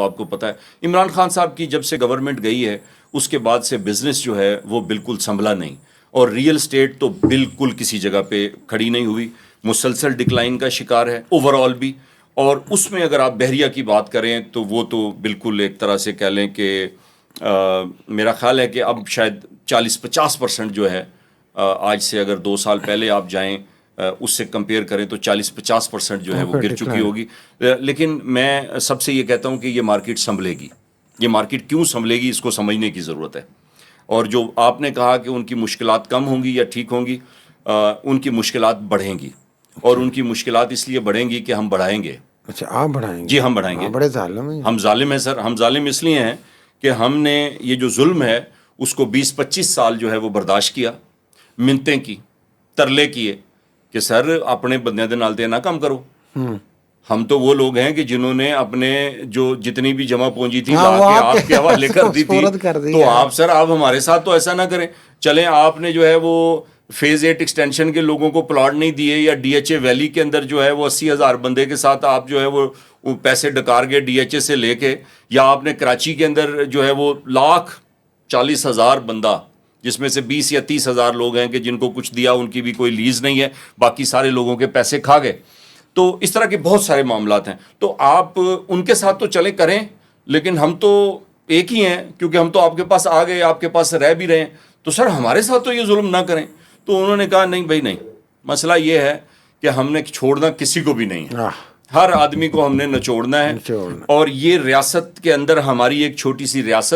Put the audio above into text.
آپ کو پتہ ہے عمران خان صاحب کی جب سے گورنمنٹ گئی ہے اس کے بعد سے بزنس جو ہے وہ بالکل سنبھلا نہیں، اور ریئل اسٹیٹ تو بالکل کسی جگہ پہ کھڑی نہیں ہوئی، مسلسل ڈکلائن کا شکار ہے اوور آل بھی. اور اس میں اگر آپ بحریہ کی بات کریں تو وہ تو بالکل ایک طرح سے کہہ لیں کہ میرا خیال ہے کہ اب شاید 40-50% جو ہے آج سے اگر 2 سال پہلے آپ جائیں اس سے کمپیئر کریں تو 40-50% جو ہے وہ گر چکی ہوگی. لیکن میں سب سے یہ کہتا ہوں کہ یہ مارکیٹ سنبھلے گی. یہ مارکیٹ کیوں سنبھلے گی اس کو سمجھنے کی ضرورت ہے. اور جو آپ نے کہا کہ ان کی مشکلات کم ہوں گی یا ٹھیک ہوں گی، ان کی مشکلات بڑھیں گی. اور ان کی مشکلات اس لیے بڑھیں گی کہ ہم بڑھائیں گے. اچھا آپ بڑھائیں گے؟ جی ہم بڑھائیں گے. بڑے ظالم ہیں. ہم ظالم ہیں سر. ہم ظالم اس لیے ہیں کہ ہم نے یہ جو ظلم ہے اس کو 20-25 سال جو ہے وہ برداشت کیا، منتیں کی، ترلے کیے کہ سر اپنے بندیاں دے نال تے نہ کم کرو. ہم تو وہ لوگ ہیں کہ جنہوں نے اپنے جو جتنی بھی جمع پونجی تھی لا کے آپ کے حوالے کر دی تھی. تو آپ سر آپ ہمارے ساتھ تو ایسا نہ کریں. چلیں آپ نے جو ہے وہ فیز 8 ایکسٹینشن کے لوگوں کو پلاٹ نہیں دیے، یا ڈی ایچ اے ویلی کے اندر جو ہے وہ 80,000 بندے کے ساتھ آپ جو ہے وہ پیسے ڈکار گئے ڈی ایچ اے سے لے کے، یا آپ نے کراچی کے اندر جو ہے وہ 1,40,000 بندہ جس میں سے 20 یا 30,000 لوگ ہیں کہ جن کو کچھ دیا، ان کی بھی کوئی لیز نہیں ہے، باقی سارے لوگوں کے پیسے کھا گئے. تو اس طرح کے بہت سارے معاملات ہیں. تو آپ ان کے ساتھ تو چلیں کریں، لیکن ہم تو ایک ہی ہیں کیونکہ ہم تو آپ کے پاس آ گئے، آپ کے پاس رہ بھی رہے ہیں، تو سر ہمارے ساتھ تو یہ ظلم نہ کریں. تو انہوں نے کہا نہیں بھائی نہیں، مسئلہ یہ ہے کہ ہم نے چھوڑنا کسی کو بھی نہیں ہے، ہر آدمی کو ہم نے نچوڑنا ہے. اور یہ ریاست کے اندر ہماری ایک چھوٹی سی ریاست